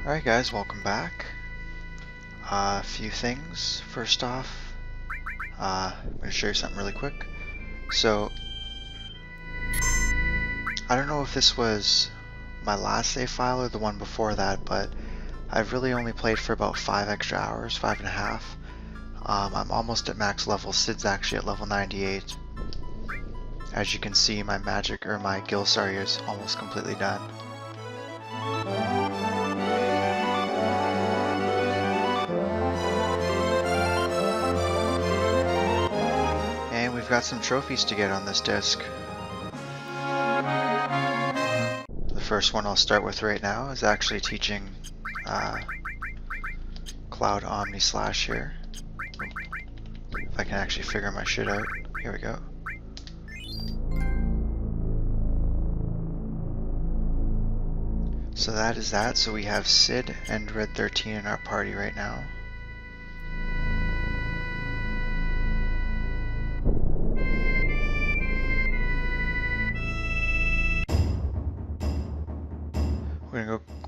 Alright guys, welcome back. A few things. First off, I'm going to show you something really quick. So, I don't know if this was my last save file or the one before that, but I've really only played for about 5 extra hours, 5.5. I'm almost at max level. Sid's actually at level 98. As you can see, my magic, or my guild, sorry, is almost completely done. And we've got some trophies to get on this disc. The first one I'll start with right now is actually teaching Cloud Omnislash here. If I can actually figure my shit out. Here we go. So that is that. So we have Sid and Red 13 in our party right now.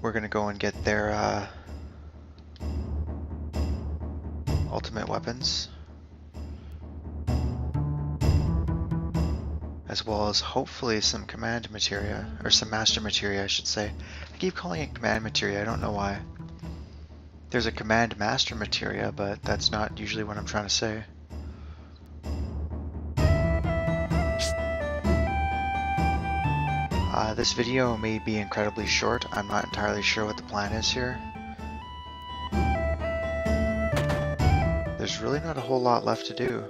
We're gonna go and get their ultimate weapons, as well as hopefully some command materia, or some master materia I should say. I keep calling it command materia, I don't know why. There's a command master materia, but that's not usually what I'm trying to say. This video may be incredibly short. I'm not entirely sure what the plan is here. There's really not a whole lot left to do.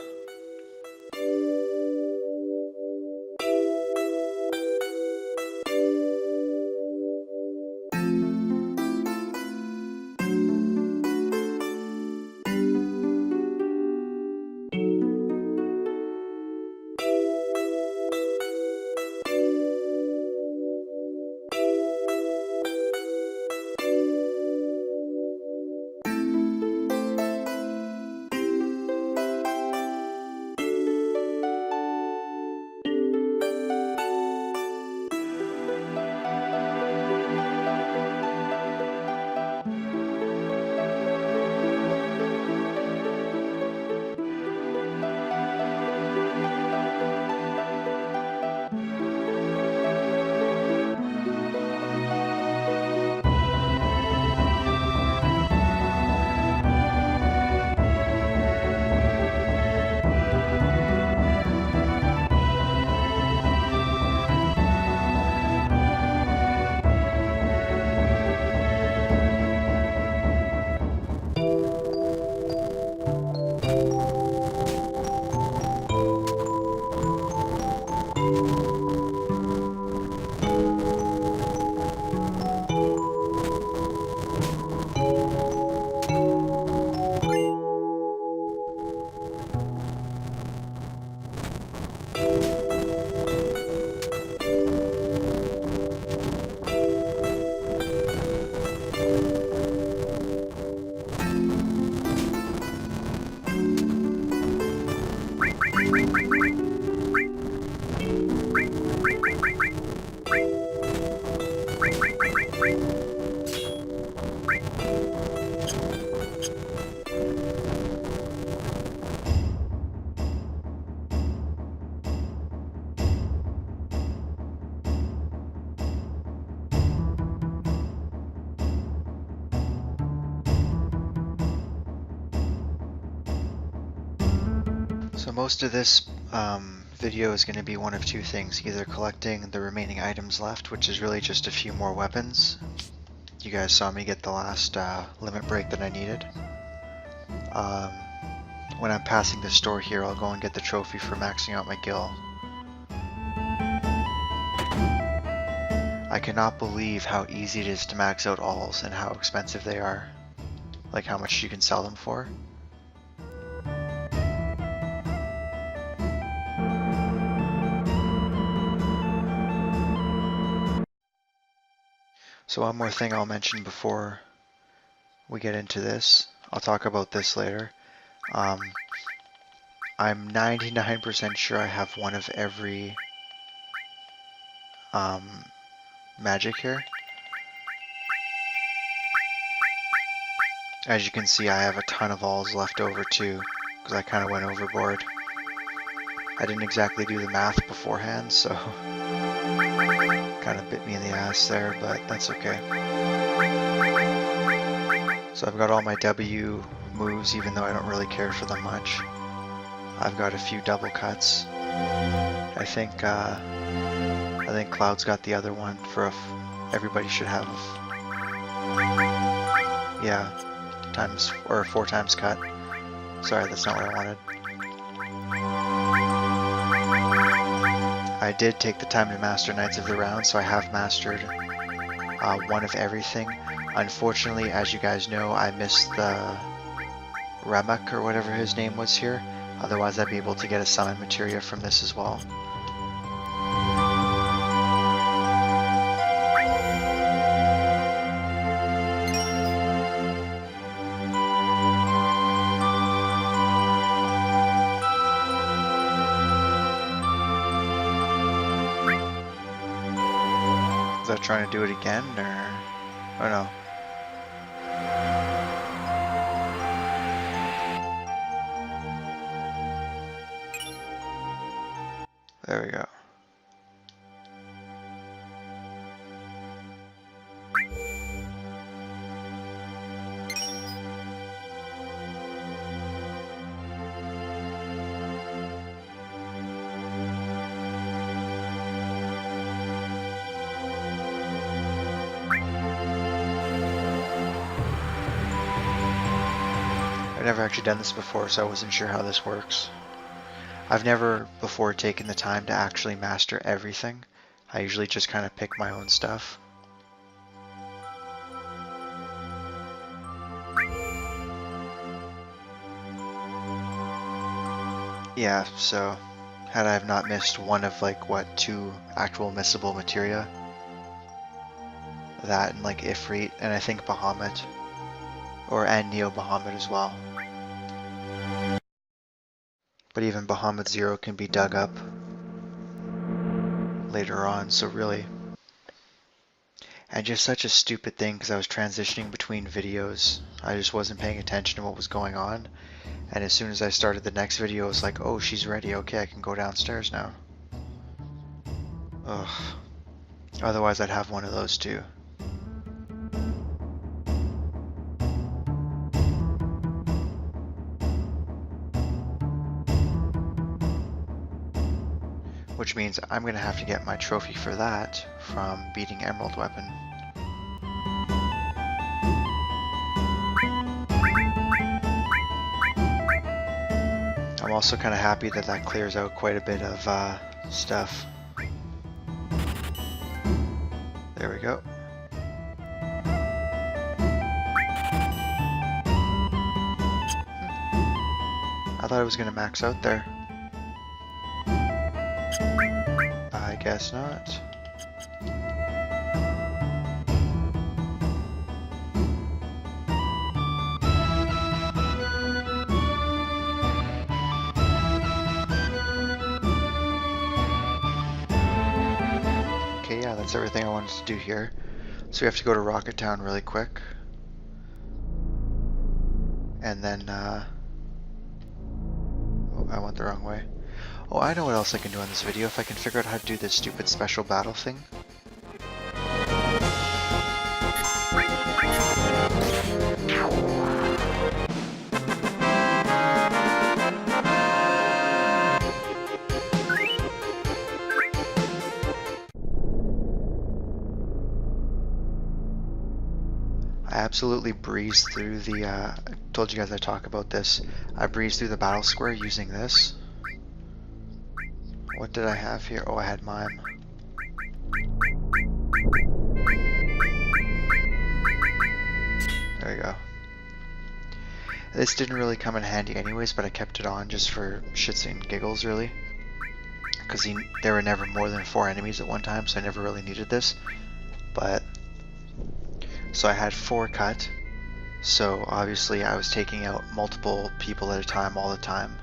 So most of this video is going to be one of two things, either collecting the remaining items left, which is really just a few more weapons. You guys saw me get the last limit break that I needed. When I'm passing the store here, I'll go and get the trophy for maxing out my guild. I cannot believe how easy it is to max out alls and how expensive they are. Like how much you can sell them for. So one more thing I'll mention before we get into this. I'll talk about this later. I'm 99% sure I have one of every magic here. As you can see, I have a ton of alls left over too, because I kind of went overboard. I didn't exactly do the math beforehand, so kind of bit me in the ass there, but that's okay. So I've got all my W moves, even though I don't really care for them much. I've got a few double cuts. I think Cloud's got the other one for everybody should have. Yeah, times or 4 times cut. Sorry, that's not what I wanted. I did take the time to master Knights of the Round, so I have mastered one of everything. Unfortunately, as you guys know, I missed the Remek or whatever his name was here. Otherwise, I'd be able to get a summon materia from this as well. Is that trying to do it again, or... Oh no. There we go. I've never actually done this before, so I wasn't sure how this works. I've never before taken the time to actually master everything. I usually just kind of pick my own stuff. Yeah, so had I have not missed one of like, what, 2 actual missable materia? That and like Ifrit, and I think Bahamut. And Neo Bahamut as well. But even Bahamut 0 can be dug up later on, so really. And just such a stupid thing, because I was transitioning between videos. I just wasn't paying attention to what was going on. And as soon as I started the next video, I was like, oh, she's ready. Okay, I can go downstairs now. Ugh. Otherwise, I'd have one of those too. Which means I'm going to have to get my trophy for that from beating Emerald Weapon. I'm also kind of happy that that clears out quite a bit of stuff. There we go. I thought I was going to max out there. I guess not. Okay, yeah, that's everything I wanted to do here. So we have to go to Rocket Town really quick. And then, oh, I went the wrong way. Oh, I know what else I can do in this video if I can figure out how to do this stupid special battle thing. I absolutely breezed through the, I told you guys I talk about this. I breezed through the battle square using this. What did I have here? Oh, I had Mime. There we go. This didn't really come in handy anyways, but I kept it on just for shits and giggles, really. Because there were never more than 4 enemies at one time, so I never really needed this. But, so I had 4 cut, so obviously I was taking out multiple people at a time all the time.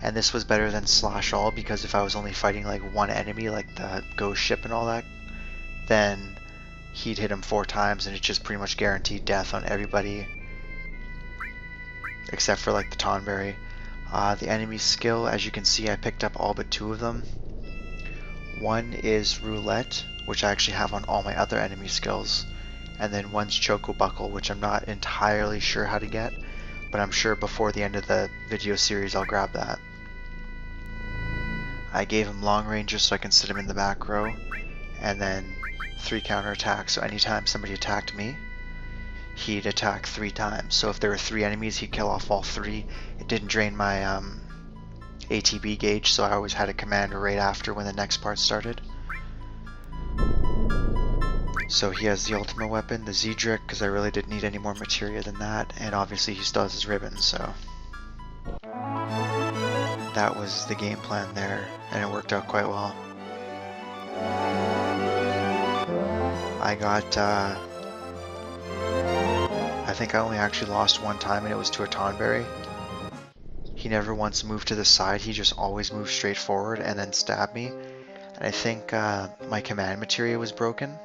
And this was better than slash all, because if I was only fighting like one enemy, like the ghost ship and all that, then he'd hit him 4 times and it just pretty much guaranteed death on everybody except for like the Tonberry. The enemy skill, as you can see, I picked up all but 2 of them. One is Roulette, which I actually have on all my other enemy skills, and then one's Chocobo, which I'm not entirely sure how to get, but I'm sure before the end of the video series I'll grab that. I gave him long ranges so I can sit him in the back row, and then 3 counterattacks, so anytime somebody attacked me, he'd attack 3 times. So if there were 3 enemies, he'd kill off all 3. It didn't drain my ATB gauge, so I always had a commander right after when the next part started. So he has the ultimate weapon, the Zedric, because I really didn't need any more materia than that, and obviously he still has his ribbons, so that was the game plan there, and it worked out quite well. I got, I think I only actually lost 1 time, and it was to a Tonberry. He never once moved to the side, he just always moved straight forward and then stabbed me. And I think my command materia was broken.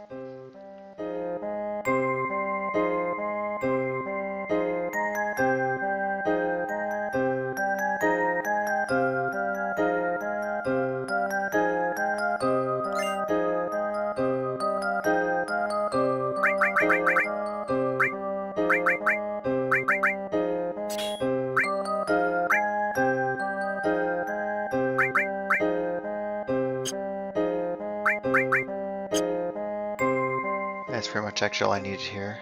That's pretty much actually all I needed here.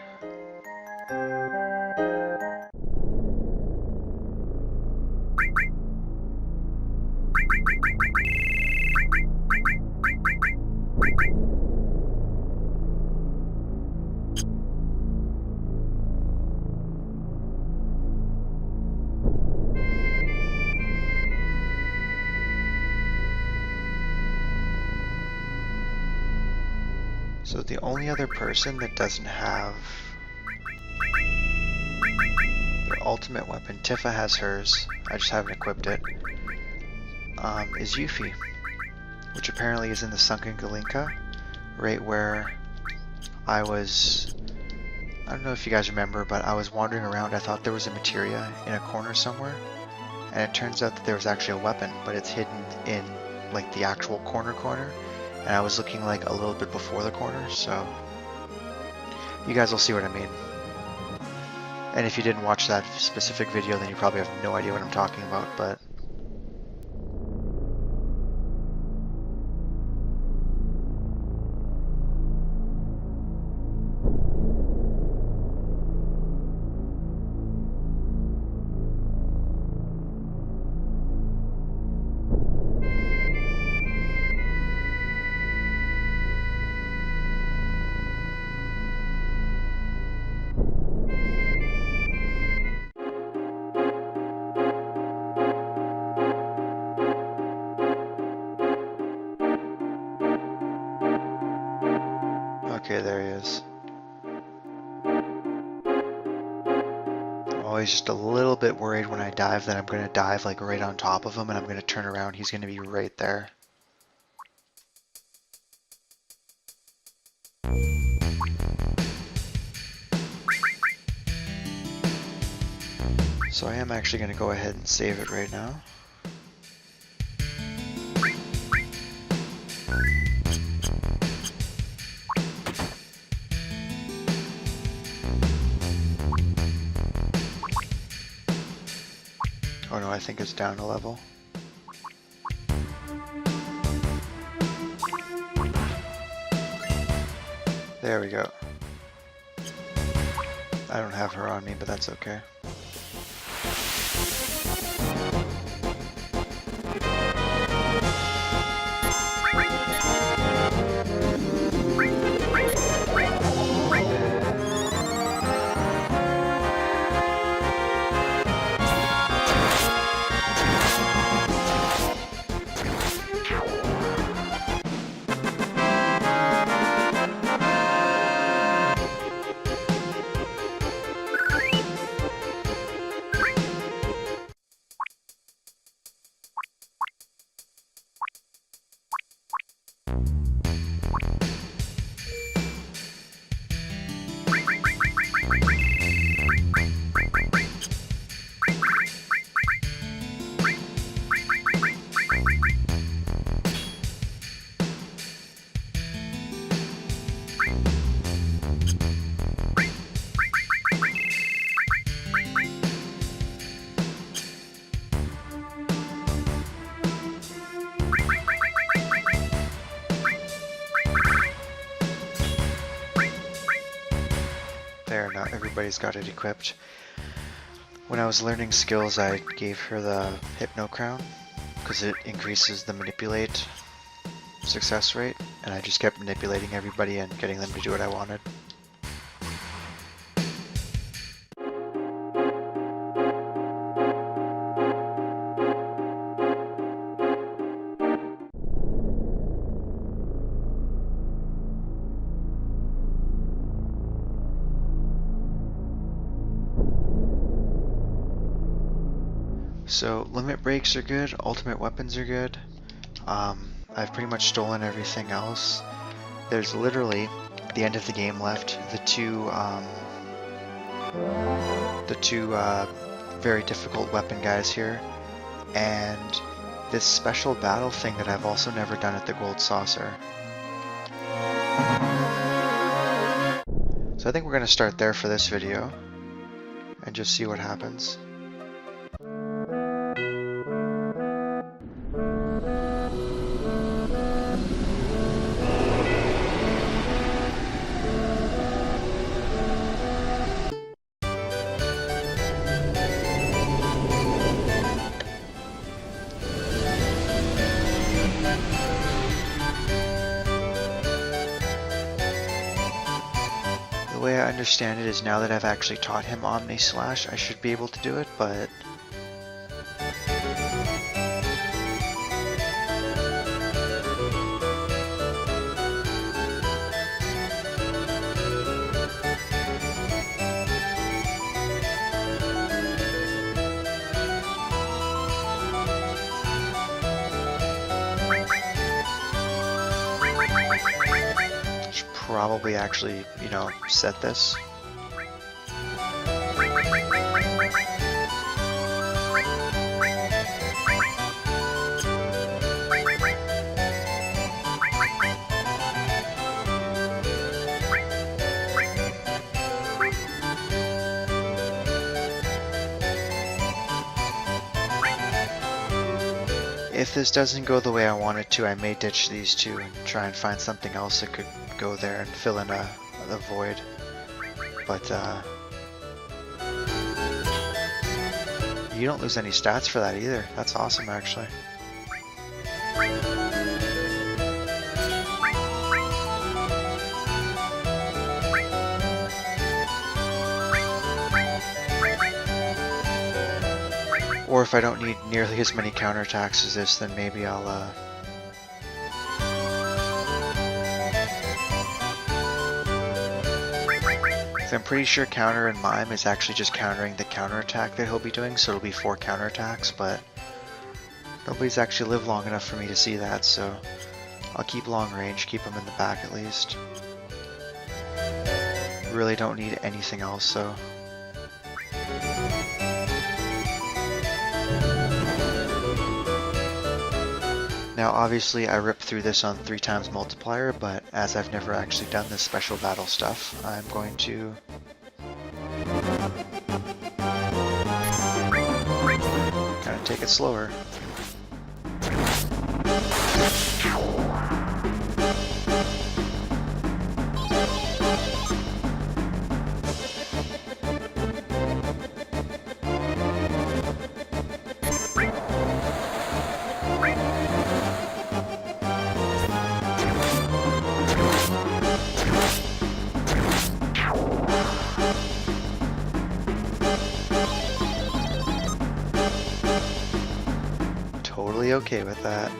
So the only other person that doesn't have their ultimate weapon, Tifa has hers, I just haven't equipped it, is Yuffie, which apparently is in the Sunken Galinka, right where I don't know if you guys remember, but I was wandering around, I thought there was a materia in a corner somewhere, and it turns out that there was actually a weapon, but it's hidden in like the actual corner, and I was looking like a little bit before the corner, so you guys will see what I mean. And if you didn't watch that specific video, then you probably have no idea what I'm talking about, but okay, there he is. I'm always just a little bit worried when I dive that I'm going to dive like right on top of him and I'm going to turn around, he's going to be right there. So I am actually going to go ahead and save it right now. Oh no, I think it's down a level. There we go. I don't have her on me, but that's okay. There, now everybody's got it equipped. When I was learning skills, I gave her the Hypno Crown, because it increases the manipulate success rate, and I just kept manipulating everybody and getting them to do what I wanted. So limit breaks are good, ultimate weapons are good. I've pretty much stolen everything else. There's literally, at the end of the game left, the two very difficult weapon guys here, and this special battle thing that I've also never done at the Gold Saucer. So I think we're going to start there for this video, and just see what happens. The way I understand it is now that I've actually taught him Omnislash, I should be able to do it, but probably actually, you know, set this. If this doesn't go the way I want it to, I may ditch these two and try and find something else that could go there and fill in a void. But you don't lose any stats for that either. That's awesome, actually. Or if I don't need nearly as many counterattacks as this, then maybe I'll I'm pretty sure counter and Mime is actually just countering the counterattack that he'll be doing, so it'll be 4 counterattacks, but nobody's actually lived long enough for me to see that, so I'll keep long range, keep him in the back at least. Really don't need anything else, so. Now obviously I ripped through this on 3 times multiplier, but as I've never actually done this special battle stuff, I'm going to kind of take it slower. Totally okay with that.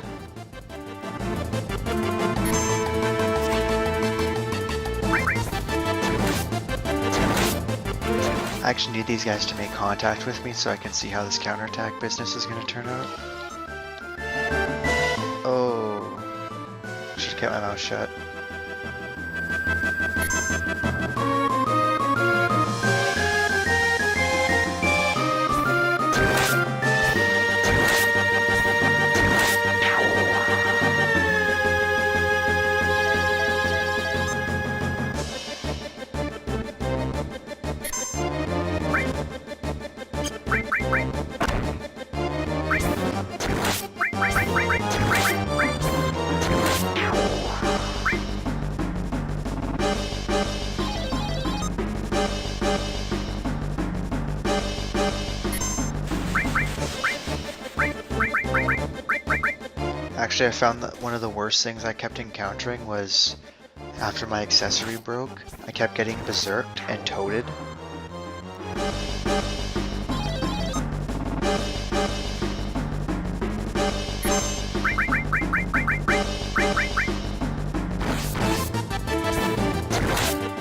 I actually need these guys to make contact with me so I can see how this counterattack business is going to turn out. Oh, should have kept my mouth shut. Actually, I found that one of the worst things I kept encountering was after my accessory broke, I kept getting berserked and toaded.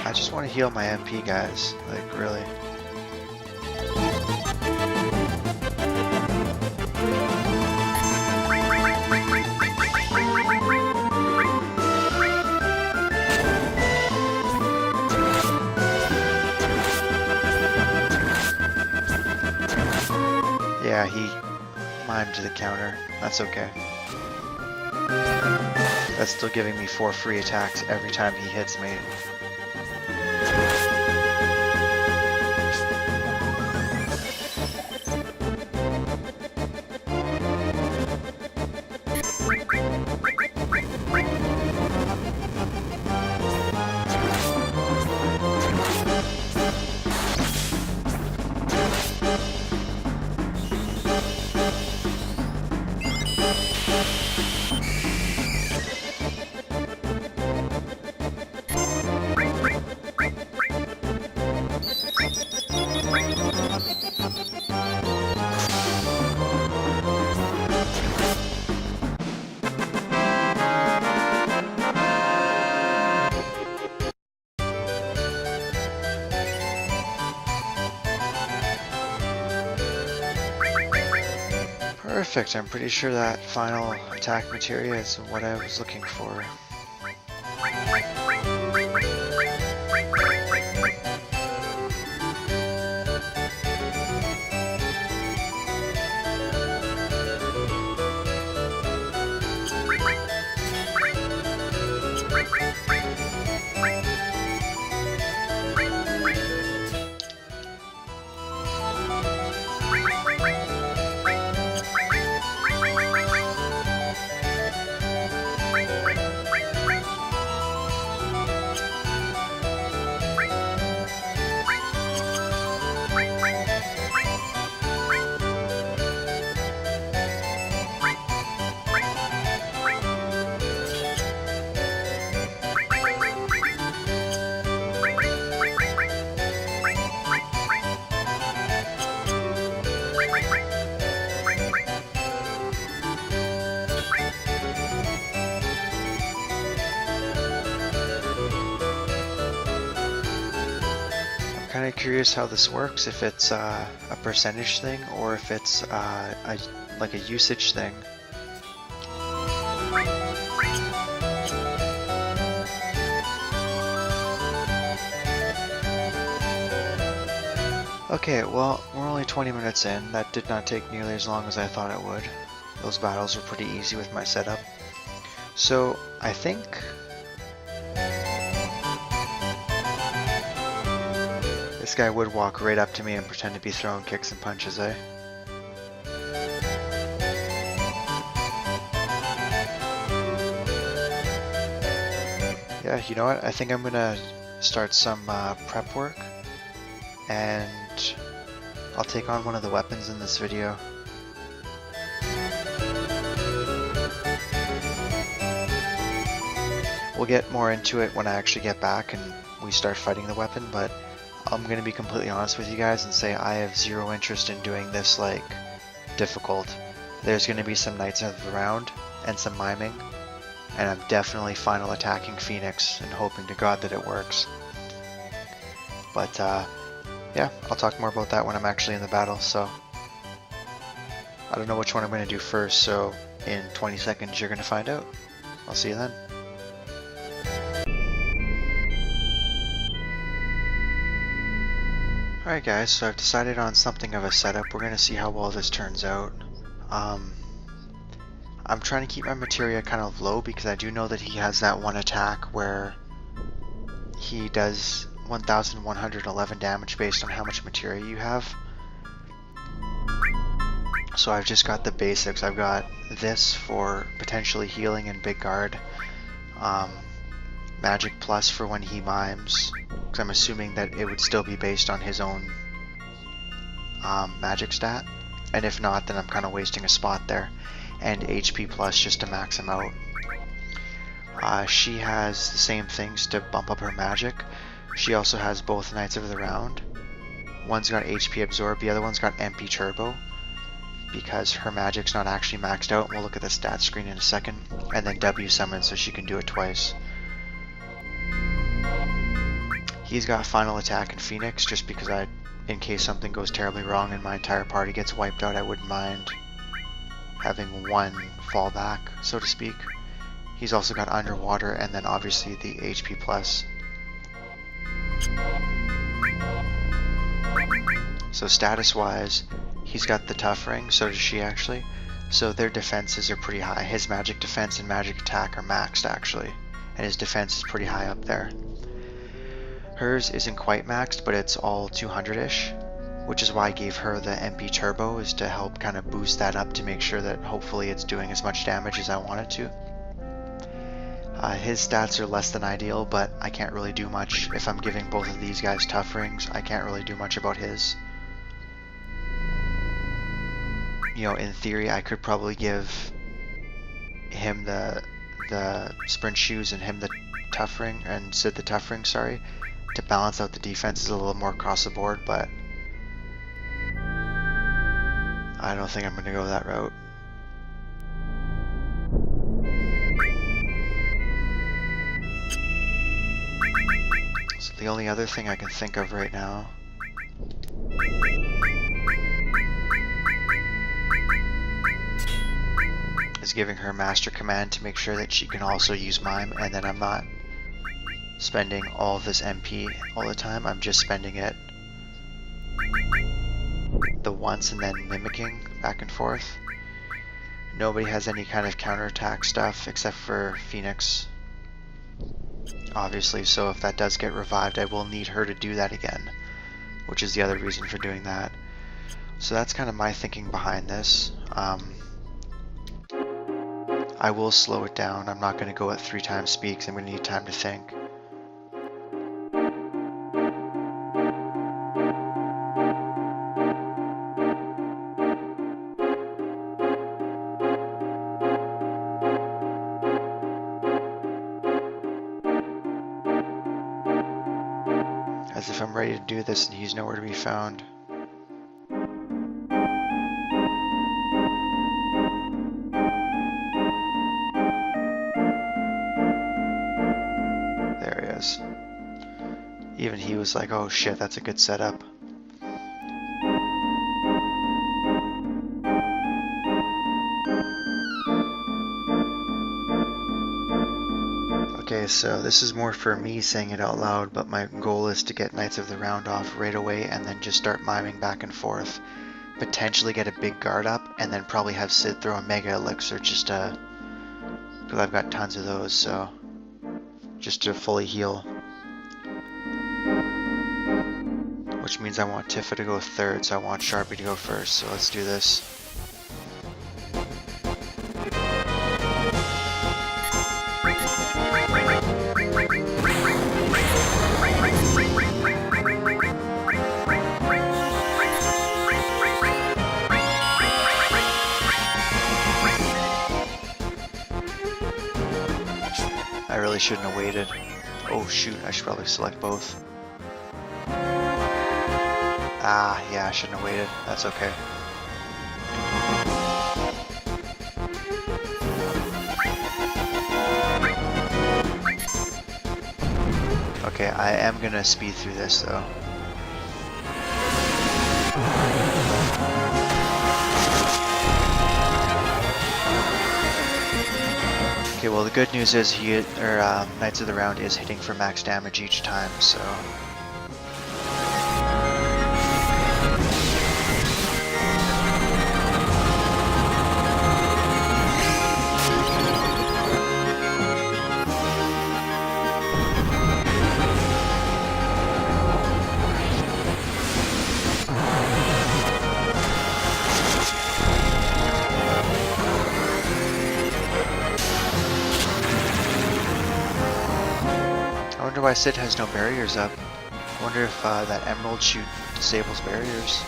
I just want to heal my MP, guys. Like, really. Yeah, he mimed to the counter. That's okay. That's still giving me 4 free attacks every time he hits me. Perfect, I'm pretty sure that final attack materia is what I was looking for. Kind of curious how this works, if it's a percentage thing or if it's like a usage thing. Okay, well, we're only 20 minutes in. That did not take nearly as long as I thought it would. Those battles were pretty easy with my setup. So, I think this guy would walk right up to me and pretend to be throwing kicks and punches, eh? Yeah, you know what? I think I'm gonna start some prep work, and I'll take on one of the weapons in this video. We'll get more into it when I actually get back and we start fighting the weapon, but I'm going to be completely honest with you guys and say I have zero interest in doing this like difficult. There's going to be some knights of the round and some miming, and I'm definitely final attacking Phoenix and hoping to God that it works. But yeah, I'll talk more about that when I'm actually in the battle, so I don't know which one I'm going to do first, so in 20 seconds you're going to find out. I'll see you then. Alright guys, so I've decided on something of a setup. We're going to see how well this turns out. I'm trying to keep my materia kind of low because I do know that he has that one attack where he does 1111 damage based on how much materia you have. So I've just got the basics. I've got this for potentially healing and big guard. Magic plus for when he mimes, because I'm assuming that it would still be based on his own magic stat, and if not, then I'm kind of wasting a spot there. and HP plus just to max him out. She has the same things to bump up her magic. She also has both Knights of the Round. One's got HP Absorb, the other one's got MP Turbo, because her magic's not actually maxed out. We'll look at the stats screen in a second. And then W Summon, so she can do it twice. He's got Final Attack and Phoenix, just because in case something goes terribly wrong and my entire party gets wiped out, I wouldn't mind having one fallback, so to speak. He's also got Underwater, and then obviously the HP plus. So status wise, he's got the Tough Ring, so does she actually. So their defenses are pretty high. His magic defense and magic attack are maxed actually, and his defense is pretty high up there. Hers isn't quite maxed, but it's all 200-ish, which is why I gave her the MP Turbo, is to help kind of boost that up to make sure that hopefully it's doing as much damage as I want it to. His stats are less than ideal, but I can't really do much. If I'm giving both of these guys Tough Rings, I can't really do much about his. You know, in theory, I could probably give him the Sprint Shoes and him the Tough Ring, and Sid the Tough Ring, sorry, to balance out the defenses a little more across the board, but I don't think I'm going to go that route. So the only other thing I can think of right now is giving her Master Command to make sure that she can also use Mime, and then I'm not spending all of this MP all the time. I'm just spending it the once and then mimicking back and forth. Nobody has any kind of counterattack stuff except for Phoenix, obviously, so if that does get revived, I will need her to do that again, which is the other reason for doing that. So that's kind of my thinking behind this. I will slow it down. I'm not going to go at 3 times speed because I'm going to need time to think. As if I'm ready to do this and he's nowhere to be found. There he is. Even he was like, oh shit, that's a good setup. Okay, so this is more for me saying it out loud, but my goal is to get Knights of the Round off right away and then just start miming back and forth. Potentially get a big guard up, and then probably have Sid throw a Mega Elixir just to, because I've got tons of those, so just to fully heal. Which means I want Tifa to go third, so I want Sharpie to go first, so let's do this. I really shouldn't have waited. Oh shoot, I should probably select both. Ah, yeah, I shouldn't have waited. That's okay. Okay, I am gonna speed through this though. Okay, well the good news is Knights of the Round is hitting for max damage each time, so... I wonder why Sid has no barriers up. I wonder if that Emerald Shoot disables barriers.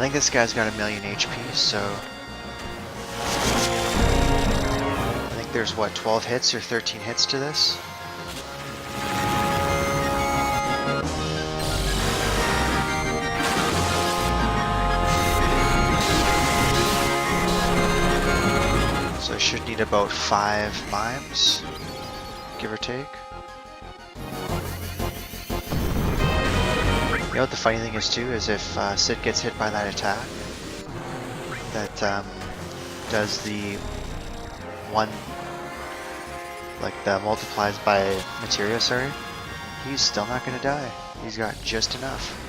think this guy's got 1,000,000 HP, so I think there's what, 12 hits or 13 hits to this? So I should need about 5 mimes, give or take. You know what the funny thing is too, is if Sid gets hit by that attack that does the one, like the multiplies by materia, sorry, he's still not gonna die. He's got just enough.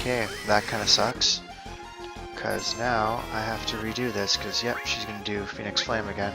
Okay, that kind of sucks, because now I have to redo this, because yep, she's going to do Phoenix Flame again.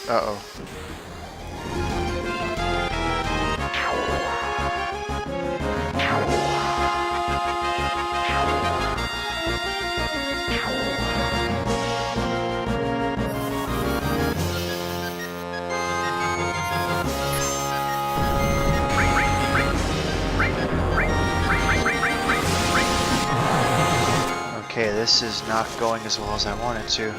Uh-oh. Okay, this is not going as well as I wanted to.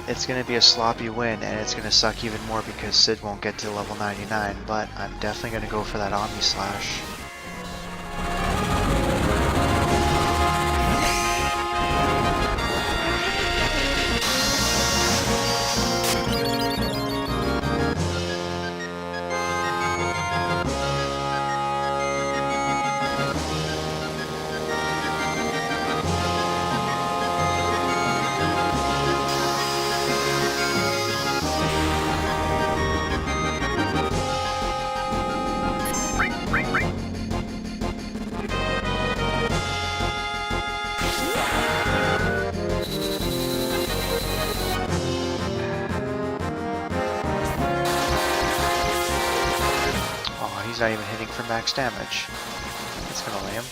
It's going to be a sloppy win, and it's going to suck even more because Sid won't get to level 99, but I'm definitely going to go for that Omnislash. Not even hitting for max damage. That's kind of lame.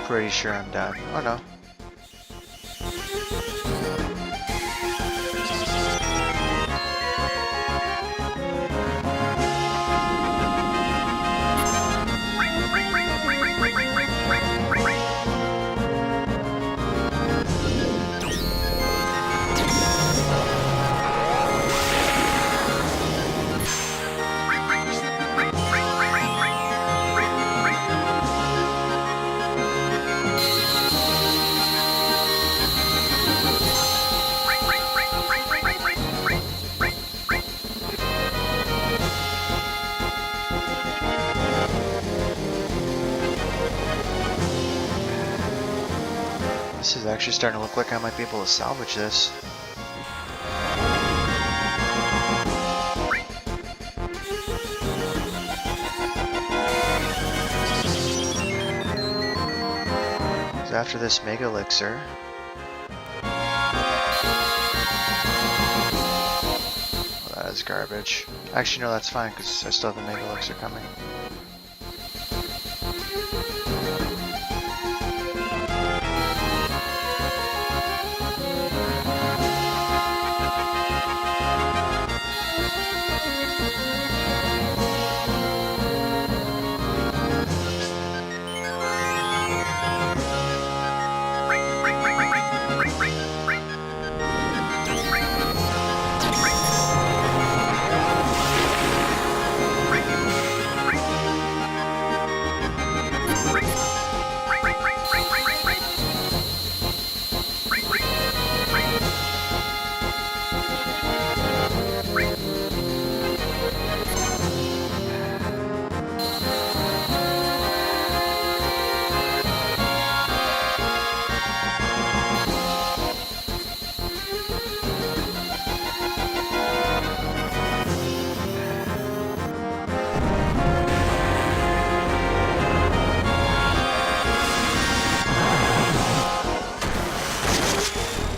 Pretty sure I'm done. Oh no. This is actually starting to look like I might be able to salvage this. So after this Mega Elixir, well, that is garbage. Actually, no, that's fine because I still have a Mega Elixir coming.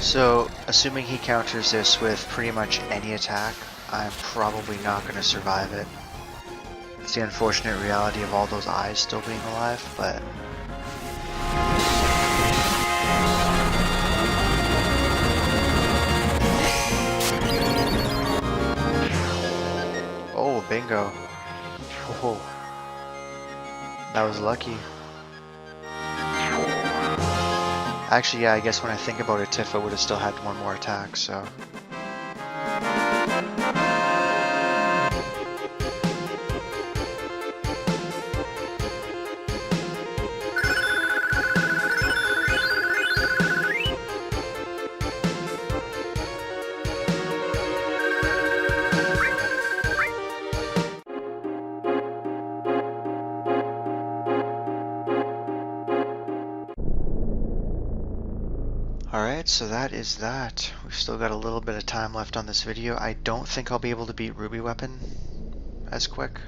So, assuming he counters this with pretty much any attack, I'm probably not going to survive it. It's the unfortunate reality of all those eyes still being alive, but... Oh, bingo. Whoa. That was lucky. Actually, yeah, I guess when I think about it, Tifa would have still had one more attack, so... Alright, so that is that. We've still got a little bit of time left on this video. I don't think I'll be able to beat Ruby Weapon as quick.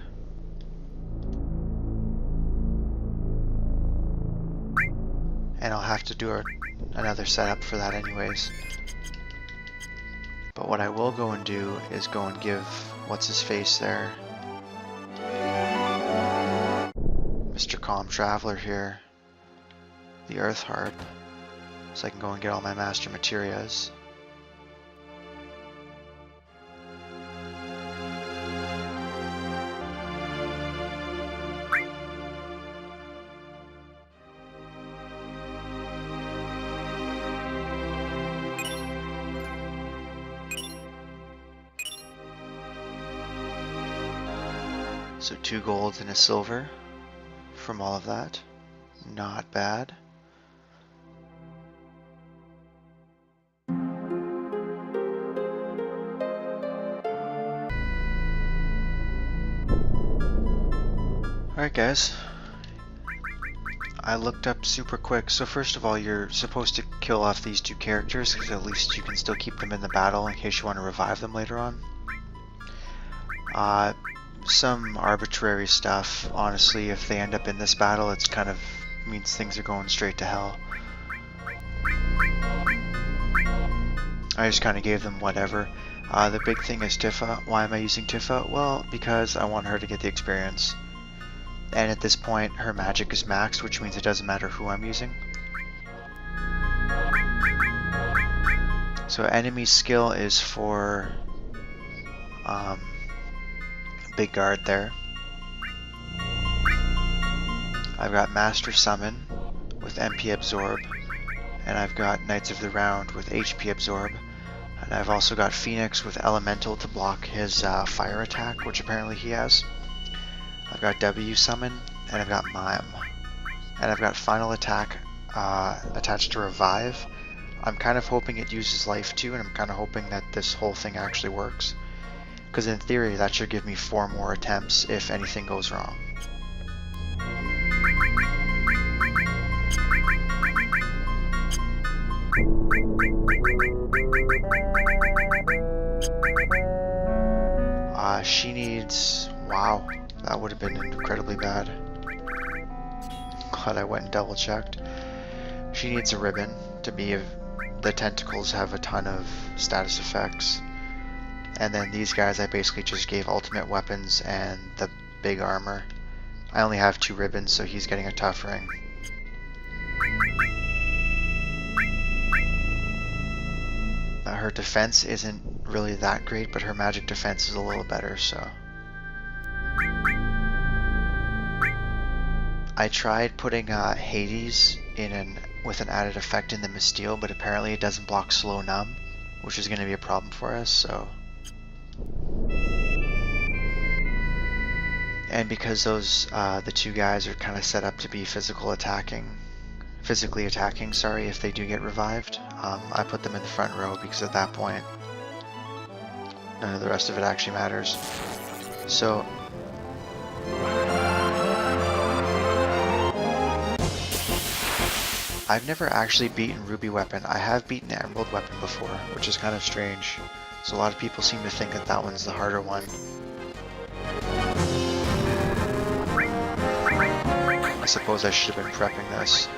And I'll have to do another setup for that anyways. But what I will go and do is go and give what's-his-face there, Mr. Calm Traveler here, the Earth Harp. So I can go and get all my Master Materias. So 2 golds and a silver from all of that. Not bad. Alright guys, I looked up super quick. So first of all, you're supposed to kill off these 2 characters because at least you can still keep them in the battle in case you want to revive them later on. Some arbitrary stuff, honestly, if they end up in this battle, it's kind of means things are going straight to hell. I just kind of gave them whatever. The big thing is Tifa. Why am I using Tifa? Well, because I want her to get the experience. And at this point, her magic is maxed, which means it doesn't matter who I'm using. So enemy skill is for Big Guard there. I've got Master Summon with MP Absorb, and I've got Knights of the Round with HP Absorb, and I've also got Phoenix with Elemental to block his fire attack, which apparently he has. I've got W Summon, and I've got Mime. And I've got Final Attack attached to Revive. I'm kind of hoping it uses life too, and I'm kind of hoping that this whole thing actually works. Because in theory, that should give me 4 more attempts if anything goes wrong. She needs... Wow, that would have been incredibly bad. Glad I went and double checked. She needs a ribbon to be... The tentacles have a ton of status effects. And then these guys I basically just gave ultimate weapons and the big armor. I only have 2 ribbons, so he's getting a tough ring. Her defense isn't really that great, but her magic defense is a little better, so... I tried putting Hades in with an added effect in the Misteel, but apparently it doesn't block Slow Numb, which is going to be a problem for us, so... And because those, the 2 guys are kind of set up to be physically attacking, if they do get revived, I put them in the front row because at that point, none of the rest of it actually matters. So, I've never actually beaten Ruby Weapon. I have beaten Emerald Weapon before, which is kind of strange. So a lot of people seem to think that that one's the harder one. I suppose I should have been prepping this.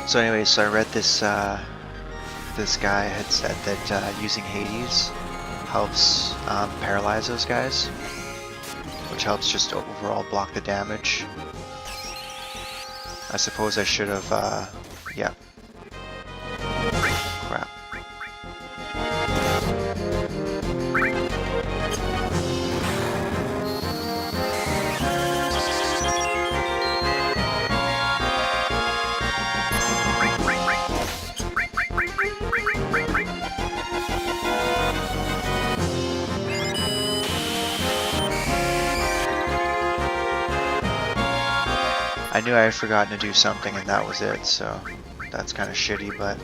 So anyway, so I read this, this guy had said that using Hades helps paralyze those guys, which helps just overall block the damage. I suppose I should have, yeah. Crap. I knew I had forgotten to do something and that was it, so that's kind of shitty, but...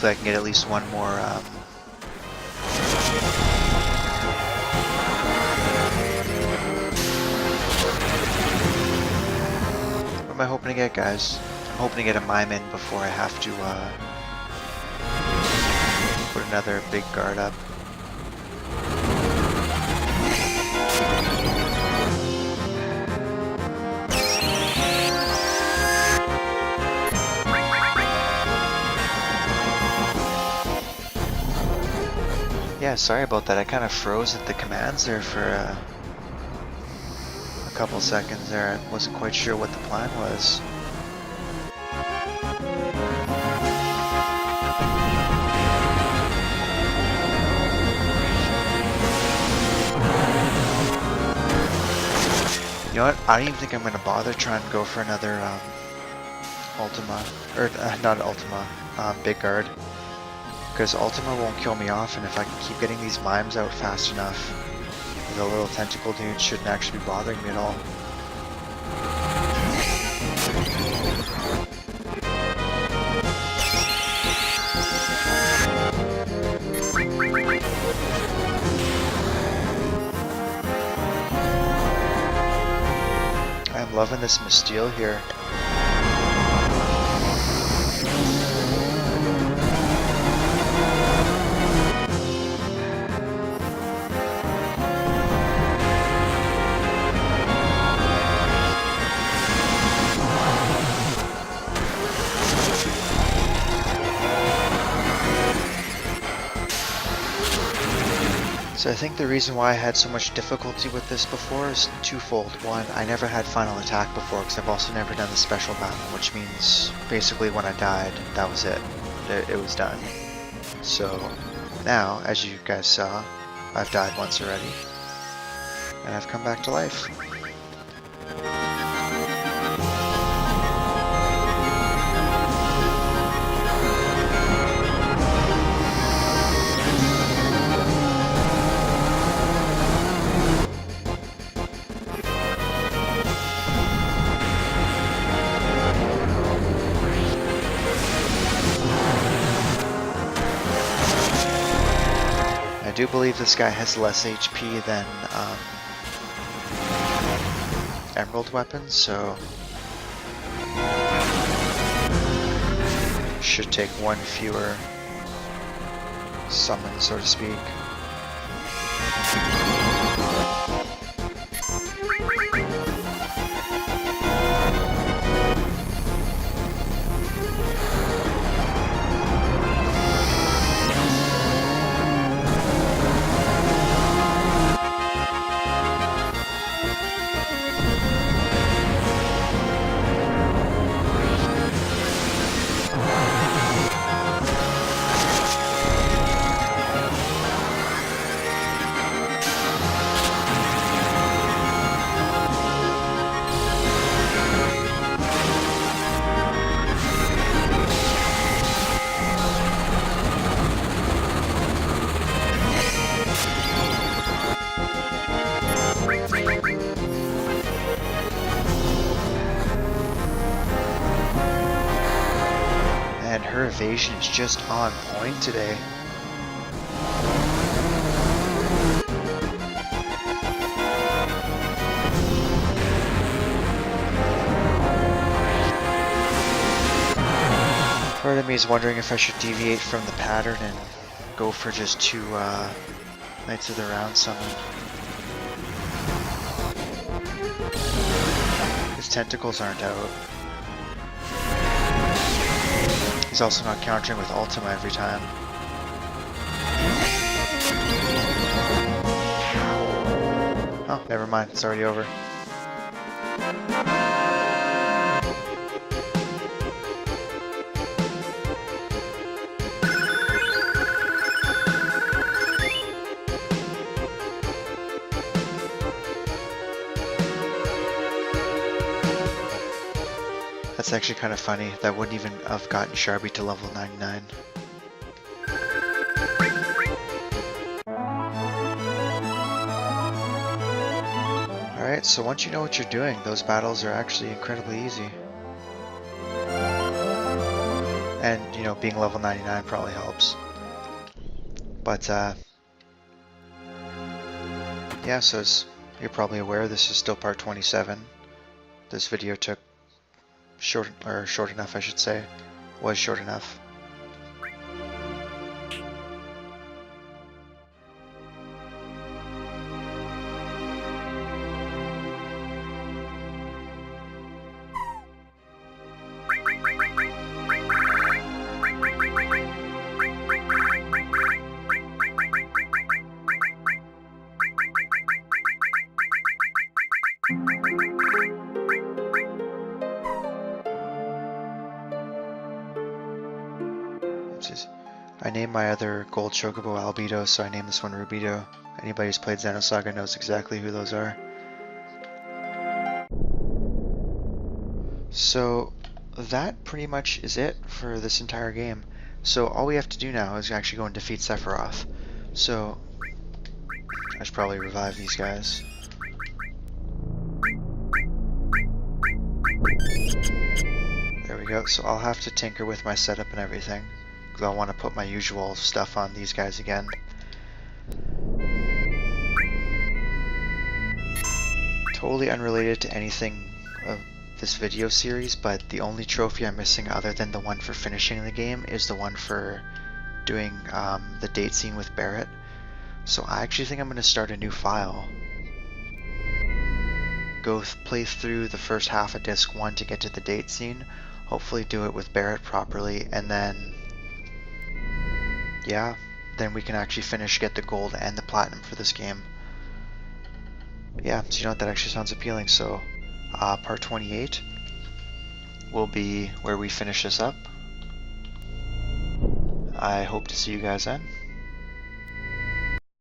I can get at least one more what am I hoping to get, guys? I'm hoping to get a Mime in before I have to put another big guard up. Yeah, sorry about that. I kind of froze at the commands there for a couple seconds there. I wasn't quite sure what the plan was. You know what? I don't even think I'm going to bother trying to go for another Ultima, or not Ultima, Big Guard. Because Ultima won't kill me off, and if I can keep getting these Mimes out fast enough, the little tentacle dude shouldn't actually be bothering me at all. I'm loving this Misteel here. So I think the reason why I had so much difficulty with this before is twofold. One, I never had final attack before because I've also never done the special battle, which means basically when I died, that was it. It was done. So now, as you guys saw, I've died once already, and I've come back to life. I do believe this guy has less HP than emerald weapons, so should take one fewer summon, so to speak. Her evasion is just on point today. Part of me is wondering if I should deviate from the pattern and go for just 2 Knights of the Round summon. His tentacles aren't out. He's also not countering with Ultima every time. Oh, never mind, it's already over. That's actually kind of funny. That wouldn't even have gotten Sharby to level 99. Alright, so once you know what you're doing, those battles are actually incredibly easy. And, you know, being level 99 probably helps. But, yeah, so as you're probably aware, this is still part 27. This video took short enough, I should say. Was short enough. I named my other gold Chocobo Albedo, so I named this one Rubido. Anybody who's played Xenosaga knows exactly who those are. So that pretty much is it for this entire game. So all we have to do now is actually go and defeat Sephiroth. So I should probably revive these guys. There we go. So I'll have to tinker with my setup and everything, because I'll want to put my usual stuff on these guys again. Totally unrelated to anything of this video series, but the only trophy I'm missing other than the one for finishing the game is the one for doing the date scene with Barrett. So I actually think I'm going to start a new file. Go play through the first half of disc 1 to get to the date scene, hopefully do it with Barrett properly, and then yeah, then we can actually get the gold and the platinum for this game. Yeah, so you know what, that actually sounds appealing. So part 28 will be where we finish this up. I hope to see you guys then.